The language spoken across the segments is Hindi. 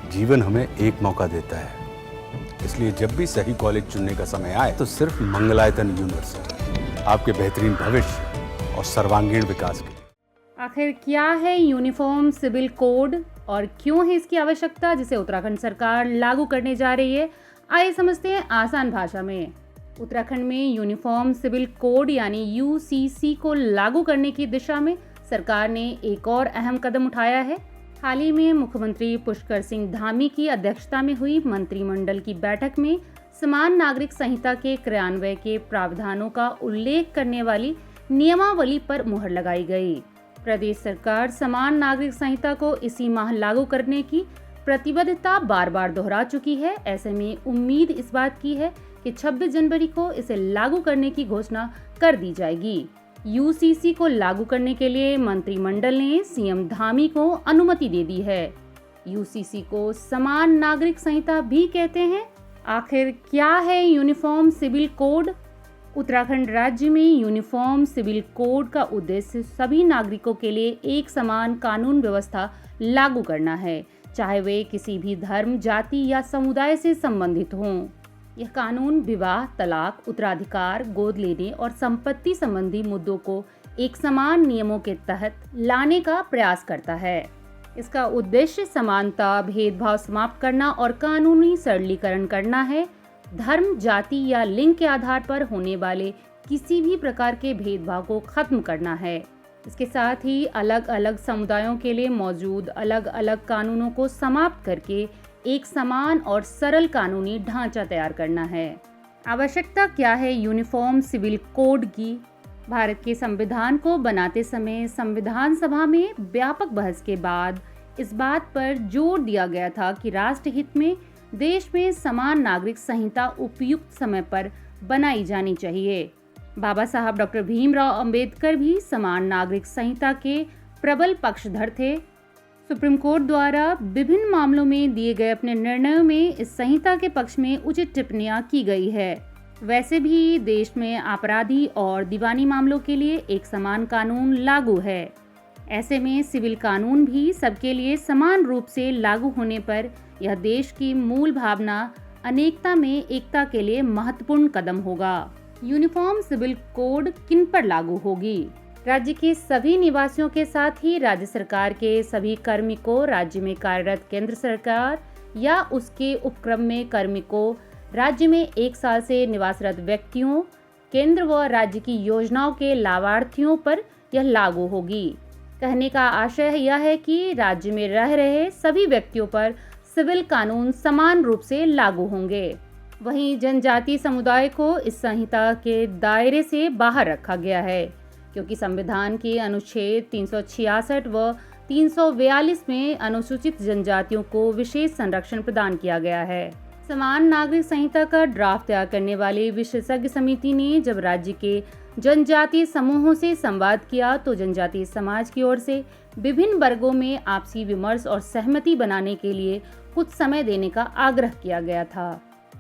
जीवन हमें एक मौका देता है, इसलिए जब भी सही कॉलेज चुनने का समय आए तो सिर्फ मंगलायतन यूनिवर्सिटी आपके बेहतरीन भविष्य और सर्वांगीण विकास के लिए। आखिर क्या है यूनिफॉर्म सिविल कोड और क्यों है इसकी आवश्यकता, जिसे उत्तराखंड सरकार लागू करने जा रही है? आइए समझते हैं आसान भाषा में। उत्तराखंड में यूनिफॉर्म सिविल कोड यानी यूसीसी को लागू करने की दिशा में सरकार ने एक और अहम कदम उठाया है। हाल ही में मुख्यमंत्री पुष्कर सिंह धामी की अध्यक्षता में हुई मंत्रिमंडल की बैठक में समान नागरिक संहिता के क्रियान्वयन के प्रावधानों का उल्लेख करने वाली नियमावली पर मुहर लगाई गई। प्रदेश सरकार समान नागरिक संहिता को इसी माह लागू करने की प्रतिबद्धता बार बार दोहरा चुकी है। ऐसे में उम्मीद इस बात की है कि 26 जनवरी को इसे लागू करने की घोषणा कर दी जाएगी। यूसीसी को लागू करने के लिए मंत्रिमंडल ने सीएम धामी को अनुमति दे दी है। यूसीसी को समान नागरिक संहिता भी कहते हैं। आखिर क्या है यूनिफॉर्म सिविल कोड? उत्तराखंड राज्य में यूनिफॉर्म सिविल कोड का उद्देश्य सभी नागरिकों के लिए एक समान कानून व्यवस्था लागू करना है, चाहे वे किसी भी धर्म, जाति या समुदाय से संबंधित हों। यह कानून विवाह, तलाक, उत्तराधिकार, गोद लेने और संपत्ति संबंधी मुद्दों को एक समान नियमों के तहत लाने का प्रयास करता है। इसका उद्देश्य समानता, भेदभाव समाप्त करना और कानूनी सरलीकरण करना है। धर्म, जाति या लिंग के आधार पर होने वाले किसी भी प्रकार के भेदभाव को खत्म करना है। इसके साथ ही अलग अलग समुदायों के लिए मौजूद अलग अलग कानूनों को समाप्त करके एक समान और सरल कानूनी ढांचा तैयार करना है। आवश्यकता क्या है यूनिफॉर्म सिविल कोड की? भारत के संविधान को बनाते समय संविधान सभा में व्यापक बहस के बाद इस बात पर जोर दिया गया था कि राष्ट्र हित में देश में समान नागरिक संहिता उपयुक्त समय पर बनाई जानी चाहिए। बाबा साहब डॉक्टर भीमराव अंबेडकर भी समान नागरिक संहिता के प्रबल पक्षधर थे। सुप्रीम कोर्ट द्वारा विभिन्न मामलों में दिए गए अपने निर्णयों में इस संहिता के पक्ष में उचित टिप्पणियां की गई है। वैसे भी देश में आपराधी और दीवानी मामलों के लिए एक समान कानून लागू है। ऐसे में सिविल कानून भी सबके लिए समान रूप से लागू होने पर यह देश की मूल भावना अनेकता में एकता के लिए महत्वपूर्ण कदम होगा। यूनिफॉर्म सिविल कोड किन पर लागू होगी? राज्य के सभी निवासियों के साथ ही राज्य सरकार के सभी कार्मिकों, राज्य में कार्यरत केंद्र सरकार या उसके उपक्रम में कार्मिकों, राज्य में 1 साल से निवासरत व्यक्तियों, केंद्र व राज्य की योजनाओं के लाभार्थियों पर यह लागू होगी। कहने का आशय यह है कि राज्य में रह रहे सभी व्यक्तियों पर सिविल कानून समान रूप से लागू होंगे। वहीं जनजातीय समुदाय को इस संहिता के दायरे से बाहर रखा गया है, क्योंकि संविधान के अनुच्छेद 366 व 342 में अनुसूचित जनजातियों को विशेष संरक्षण प्रदान किया गया है। समान नागरिक संहिता का ड्राफ्ट तैयार करने वाली विशेषज्ञ समिति ने जब राज्य के जनजातीय समूहों से संवाद किया तो जनजातीय समाज की ओर से विभिन्न वर्गों में आपसी विमर्श और सहमति बनाने के लिए कुछ समय देने का आग्रह किया गया था।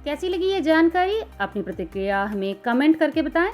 कैसी लगी ये जानकारी? अपनी प्रतिक्रिया हमें कमेंट करके बताएं।